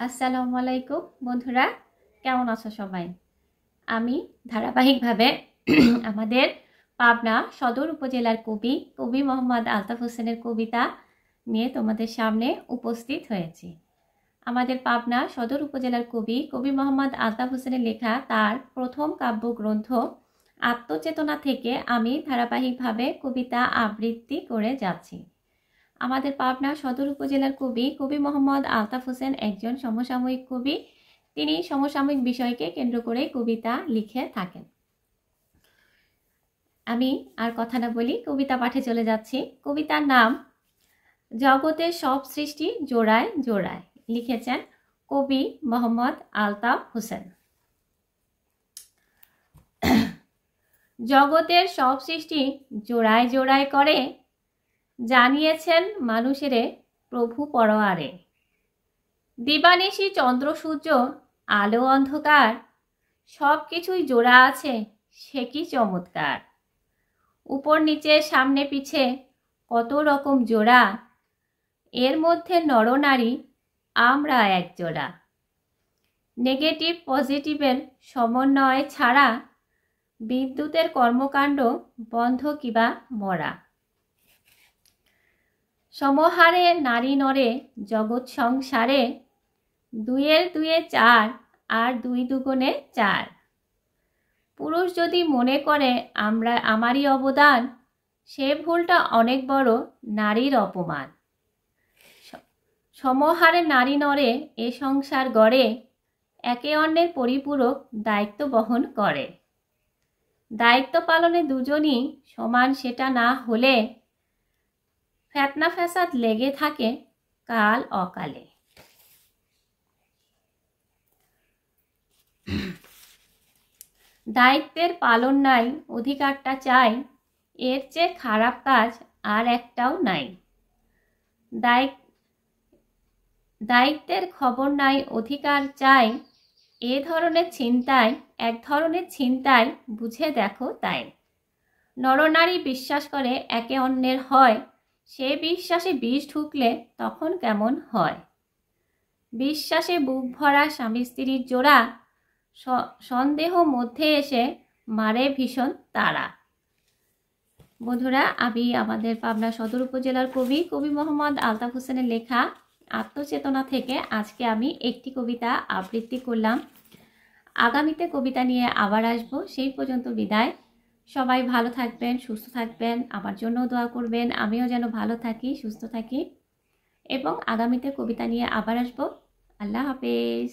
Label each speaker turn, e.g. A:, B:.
A: আসসালামু আলাইকুম বন্ধুরা, কেমন আছো সবাই? আমি ধারাবাহিকভাবে আমাদের পাবনা সদর উপজেলার কবি মোহাম্মদ আলতাফ হোসেনের কবিতা নিয়ে তোমাদের সামনে উপস্থিত হয়েছি। আমাদের পাবনা সদর উপজেলার কবি মোহাম্মদ আলতাফ হোসেনের লেখা তার প্রথম কাব্যগ্রন্থ আত্মচেতনা থেকে আমি ধারাবাহিকভাবে কবিতা আবৃত্তি করে যাচ্ছি। আমাদের পাবনা সদর উপজেলার কবি মোহাম্মদ আলতাফ হোসেন একজন সমসাময়িক কবি। তিনি সমসাময়িক বিষয়কে কেন্দ্র করে কবিতা লিখে থাকেন। আমি আর কথা না বলি, কবিতা পাঠে চলে যাচ্ছি। কবিতার নাম জগতের সব সৃষ্টি জোড়ায় জোড়ায়, লিখেছেন কবি মোহাম্মদ আলতাফ হোসেন। জগতের সব সৃষ্টি জোড়ায় জোড়ায় করে, জানিয়েছেন মানুষেরে প্রভু পরোয়ারে। দিবানিশি চন্দ্র সূর্য আলো অন্ধকার, সব কিছুই জোড়া আছে, সে কি চমৎকার। উপর নিচে সামনে পিছে কত রকম জোড়া, এর মধ্যে নরনারী আমরা এক জোড়া। নেগেটিভ পজিটিভের সমন্বয় ছাড়া বিদ্যুতের কর্মকাণ্ড বন্ধ কিবা মরা। সমহারে নারী নরে জগৎ সংসারে, দুইয়ের দুয়ে চার আর দুই দুগুণে চার। পুরুষ যদি মনে করে আমারই অবদান, সে ভুলটা অনেক বড়, নারীর অপমান। সমহারে নারী নরে এ সংসার গড়ে, একে অন্যের পরিপূরক দায়িত্ব বহন করে। দায়িত্ব পালনে দুজনই সমান, সেটা না হলে ফেতনা ফ্যাসাদ লেগে থাকে কাল অকালে। দায়িত্বের পালন নাই, অধিকারটা চাই, এর চেয়ে খারাপ কাজ আর একটাও নাই। দায়িত্বের খবর নাই, অধিকার চাই, এক ধরনের ছিনতাই বুঝে দেখো তাই। নরনারী বিশ্বাস করে একে অন্যের হয়, সে বিশ্বাসে বিষ ঢুকলে তখন কেমন হয়। বিশ্বাসে বুক ভরা স্বামী স্ত্রীর জোড়া, সন্দেহ মধ্যে এসে মারে ভীষণ তারা। বন্ধুরা, আমি আমাদের পাবনা সদর উপজেলার কবি মোহাম্মদ আলতাফ হোসেনের লেখা আত্মচেতনা থেকে আজকে আমি একটি কবিতা আবৃত্তি করলাম। আগামীতে কবিতা নিয়ে আবার আসবো, সেই পর্যন্ত বিদায়। সবাই ভালো থাকবেন, সুস্থ থাকবেন, আমার জন্যও দোয়া করবেন, আমিও যেন ভালো থাকি, সুস্থ থাকি, এবং আগামীতে কবিতা নিয়ে আবার আসবো। আল্লাহ হাফেজ।